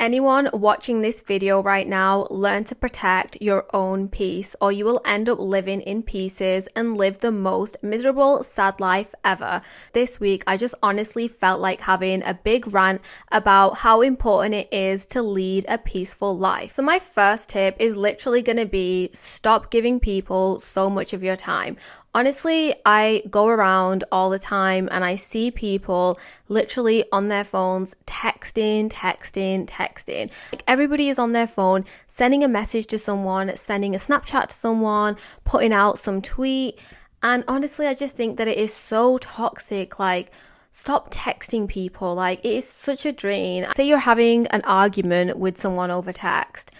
anyone watching this video right now, learn to protect your own peace, or you will end up living in pieces and live the most miserable, sad life ever. This week, I just honestly felt like having a big rant about how important it is to lead a peaceful life. So my first tip is literally going to be stop giving people so much of your time. Honestly, I go around all the time and I see people literally on their phones texting. Like everybody is on their phone, sending a message to someone, sending a Snapchat to someone, putting out some tweet. And honestly, I just think that it is so toxic. Like, stop texting people. Like, it is such a drain. Say you're having an argument with someone over text.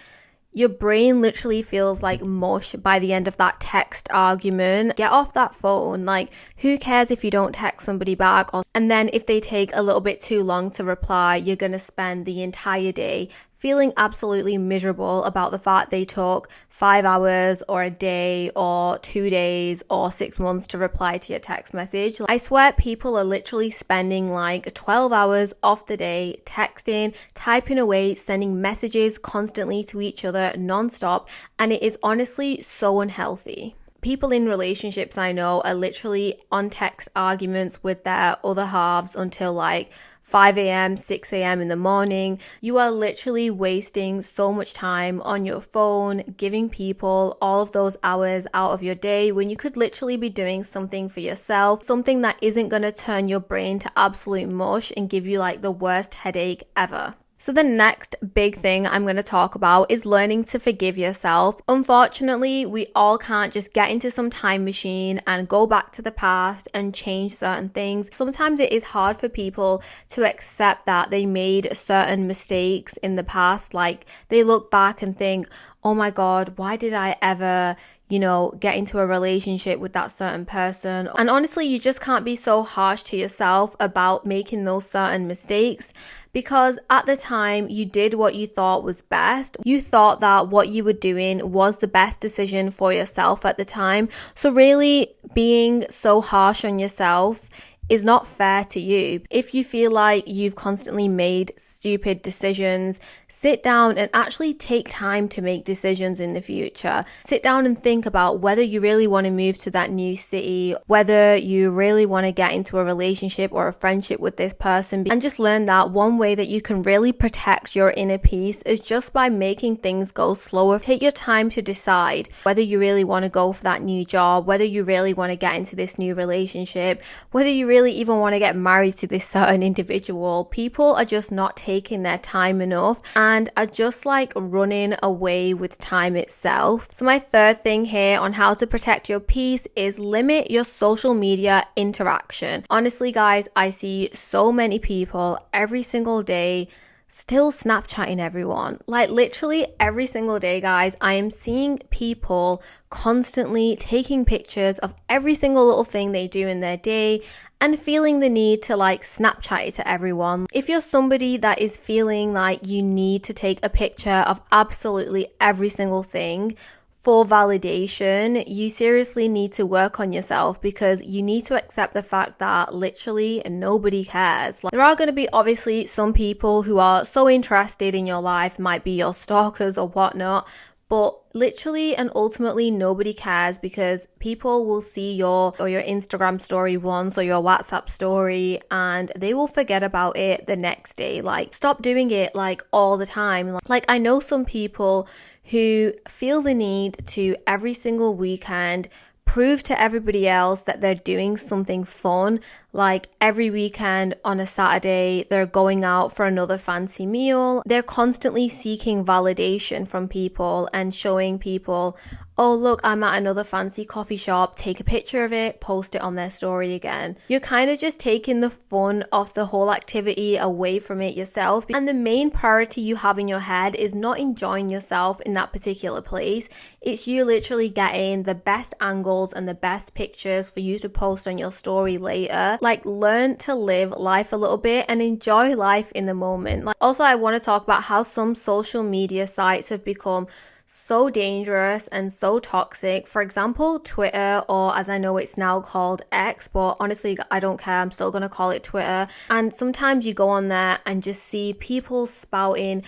Your brain literally feels like mush by the end of that text argument. Get off that phone. Like, who cares if you don't text somebody back? And then if they take a little bit too long to reply, you're going to spend the entire day feeling absolutely miserable about the fact they took 5 hours or a day or 2 days or 6 months to reply to your text message. I swear people are literally spending like 12 hours off the day texting, typing away, sending messages constantly to each other non-stop, and it is honestly so unhealthy. People in relationships I know are literally on text arguments with their other halves until like 5 a.m., 6 a.m. in the morning. You are literally wasting so much time on your phone, giving people all of those hours out of your day when you could literally be doing something for yourself, something that isn't going to turn your brain to absolute mush and give you like the worst headache ever. So the next big thing I'm going to talk about is learning to forgive yourself. Unfortunately, we all can't just get into some time machine and go back to the past and change certain things. Sometimes it is hard for people to accept that they made certain mistakes in the past. Like, they look back and think, oh my God, why did I ever get into a relationship with that certain person? And honestly, you just can't be so harsh to yourself about making those certain mistakes, because at the time you did what you thought was best. You thought that what you were doing was the best decision for yourself at the time. So really, being so harsh on yourself is not fair to you. If you feel like you've constantly made stupid decisions, sit down and actually take time to make decisions in the future. Sit down and think about whether you really want to move to that new city, whether you really want to get into a relationship or a friendship with this person, and just learn that one way that you can really protect your inner peace is just by making things go slower. Take your time to decide whether you really want to go for that new job, whether you really want to get into this new relationship, whether you really even want to get married to this certain individual. People are just not taking their time enough and are just like running away with time itself. So my third thing here on how to protect your peace is limit your social media interaction. Honestly, guys, I see so many people every single day still Snapchatting everyone. Like, literally every single day, guys, I am seeing people constantly taking pictures of every single little thing they do in their day and feeling the need to like Snapchat it to everyone. If you're somebody that is feeling like you need to take a picture of absolutely every single thing for validation, you seriously need to work on yourself, because you need to accept the fact that literally nobody cares. Like, there are going to be obviously some people who are so interested in your life, might be your stalkers or whatnot, but literally and ultimately nobody cares, because people will see your Instagram story once or your WhatsApp story and they will forget about it the next day. Like, stop doing it like all the time. Like, I know some people who feel the need to every single weekend prove to everybody else that they're doing something fun. Like, every weekend on a Saturday, they're going out for another fancy meal. They're constantly seeking validation from people and showing people, oh, look, I'm at another fancy coffee shop, take a picture of it, post it on their story again. You're kind of just taking the fun of the whole activity away from it yourself. And the main priority you have in your head is not enjoying yourself in that particular place. It's you literally getting the best angles and the best pictures for you to post on your story later. Like, learn to live life a little bit and enjoy life in the moment. Like, also, I want to talk about how some social media sites have become so dangerous and so toxic. For example, Twitter, or as I know it's now called X, but honestly I don't care, I'm still gonna call it Twitter. And sometimes you go on there and just see people spouting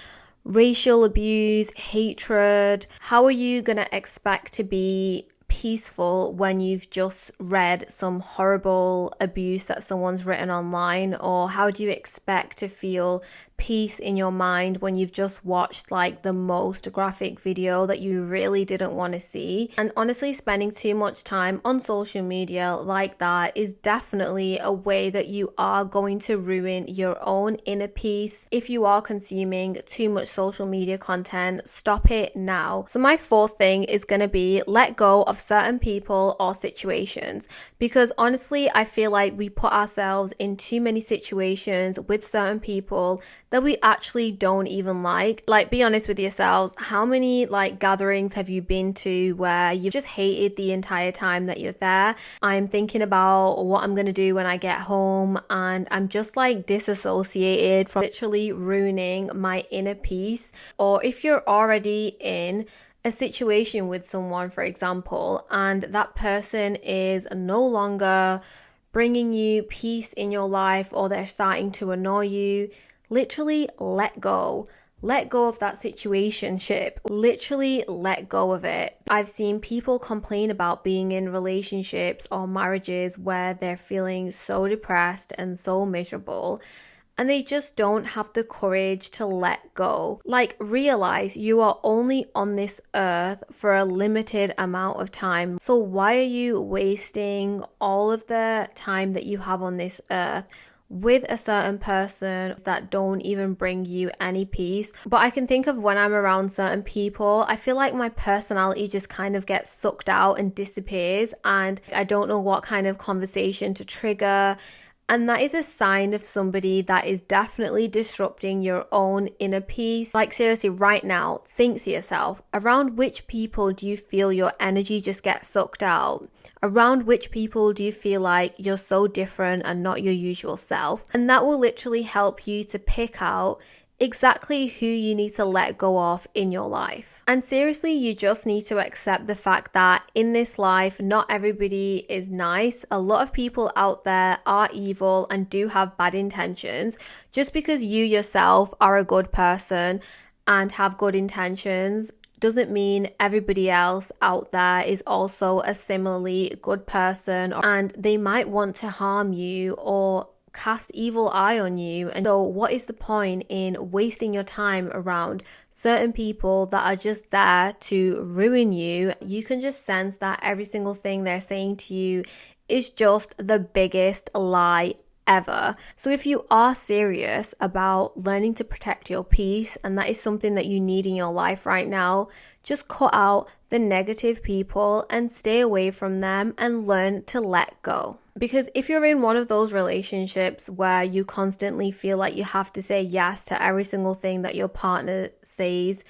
racial abuse, hatred. How are you going to expect to be peaceful when you've just read some horrible abuse that someone's written online? Or how do you expect to feel peace in your mind when you've just watched like the most graphic video that you really didn't want to see? And honestly, spending too much time on social media like that is definitely a way that you are going to ruin your own inner peace. If you are consuming too much social media content, stop it now. So my fourth thing is going to be let go of certain people or situations, because honestly, I feel like we put ourselves in too many situations with certain people that we actually don't even like. Like, be honest with yourselves. How many like gatherings have you been to where you've just hated the entire time that you're there? I'm thinking about what I'm going to do when I get home, and I'm just like disassociated from literally ruining my inner peace. Or if you're already in a situation with someone, for example, and that person is no longer bringing you peace in your life, or they're starting to annoy you, literally let go. Let go of that situationship. Literally let go of it. I've seen people complain about being in relationships or marriages where they're feeling so depressed and so miserable, and they just don't have the courage to let go. Like, realize you are only on this earth for a limited amount of time. So why are you wasting all of the time that you have on this earth with a certain person that don't even bring you any peace? But I can think of when I'm around certain people, I feel like my personality just kind of gets sucked out and disappears, and I don't know what kind of conversation to trigger. And that is a sign of somebody that is definitely disrupting your own inner peace. Like, seriously, right now, think to yourself, around which people do you feel your energy just gets sucked out? Around which people do you feel like you're so different and not your usual self? And that will literally help you to pick out exactly who you need to let go of in your life. And seriously, you just need to accept the fact that in this life, not everybody is nice. A lot of people out there are evil and do have bad intentions. Just because you yourself are a good person and have good intentions doesn't mean everybody else out there is also a similarly good person, and they might want to harm you or cast evil eye on you. And so what is the point in wasting your time around certain people that are just there to ruin you? You can just sense that every single thing they're saying to you is just the biggest lie ever. So if you are serious about learning to protect your peace, and that is something that you need in your life right now, just cut out the negative people and stay away from them and learn to let go. Because if you're in one of those relationships where you constantly feel like you have to say yes to every single thing that your partner says,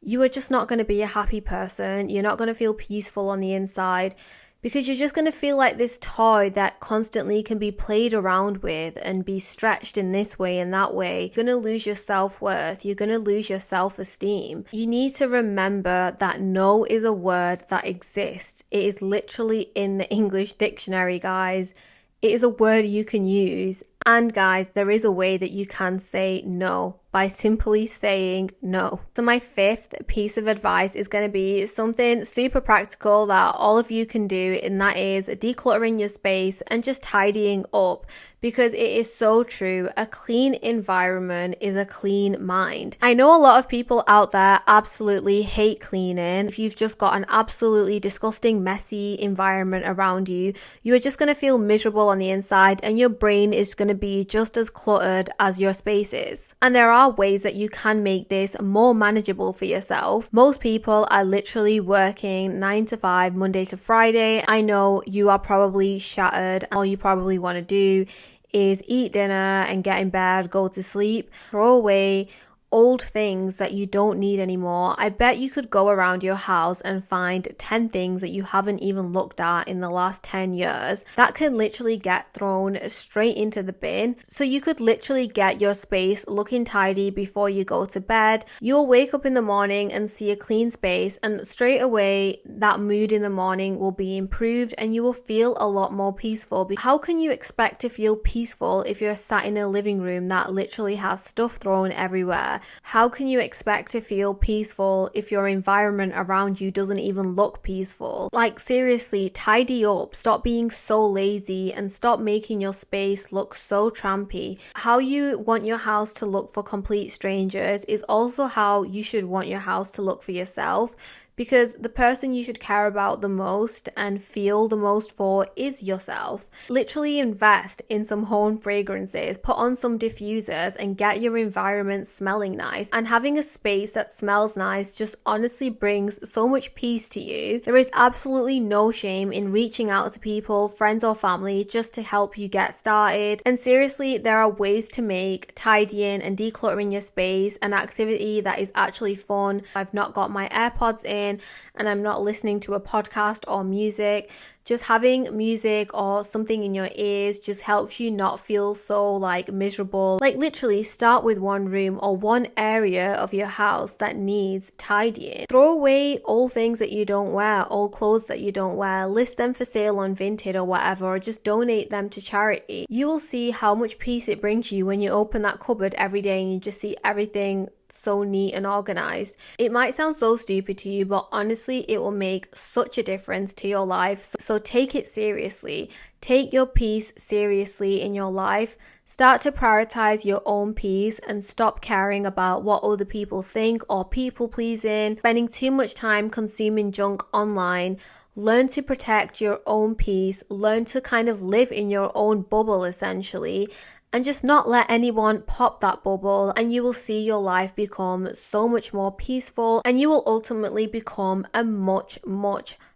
you are just not going to be a happy person. You're not going to feel peaceful on the inside, because you're just going to feel like this toy that constantly can be played around with and be stretched in this way and that way. You're going to lose your self-worth. You're going to lose your self-esteem. You need to remember that no is a word that exists. It is literally in the English dictionary, guys. It is a word you can use. And guys, there is a way that you can say no by simply saying no. So my fifth piece of advice is going to be something super practical that all of you can do, and that is decluttering your space and just tidying up, because it is so true. A clean environment is a clean mind. I know a lot of people out there absolutely hate cleaning. If you've just got an absolutely disgusting, messy environment around you, you are just going to feel miserable on the inside, and your brain is going to be just as cluttered as your space is. And there are ways that you can make this more manageable for yourself. Most people are literally working 9 to 5, Monday to Friday. I know you are probably shattered. All you probably want to do is eat dinner and get in bed, go to sleep, throw away old things that you don't need anymore. I bet you could go around your house and find 10 things that you haven't even looked at in the last 10 years that can literally get thrown straight into the bin. So you could literally get your space looking tidy before you go to bed. You'll wake up in the morning and see a clean space, and straight away that mood in the morning will be improved and you will feel a lot more peaceful. How can you expect to feel peaceful if you're sat in a living room that literally has stuff thrown everywhere? everywhere. How can you expect to feel peaceful if your environment around you doesn't even look peaceful? Like, seriously, tidy up, stop being so lazy, and stop making your space look so trampy. How you want your house to look for complete strangers is also how you should want your house to look for yourself. Because the person you should care about the most and feel the most for is yourself. Literally invest in some home fragrances, put on some diffusers, and get your environment smelling nice. And having a space that smells nice just honestly brings so much peace to you. There is absolutely no shame in reaching out to people, friends or family, just to help you get started. And seriously, there are ways to make tidying and decluttering your space an activity that is actually fun. I've not got my AirPods in and I'm not listening to a podcast or music. Just having music or something in your ears just helps you not feel so miserable. Like, literally start with one room or one area of your house that needs tidying. Throw away all things that you don't wear, all clothes that you don't wear, list them for sale on Vinted or whatever, or just donate them to charity. You will see how much peace it brings you when you open that cupboard every day and you just see everything so neat and organized. It might sound so stupid to you, but honestly, it will make such a difference to your life. So take it seriously. Take your peace seriously in your life. Start to prioritize your own peace and stop caring about what other people think or people pleasing, spending too much time consuming junk online. Learn to protect your own peace. Learn to kind of live in your own bubble, essentially. And just not let anyone pop that bubble, and you will see your life become so much more peaceful, and you will ultimately become a much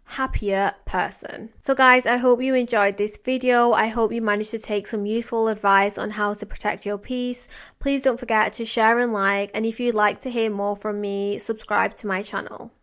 happier person. So guys, I hope you enjoyed this video. I hope you managed to take some useful advice on how to protect your peace. Please don't forget to share and like, and if you'd like to hear more from me, subscribe to my channel.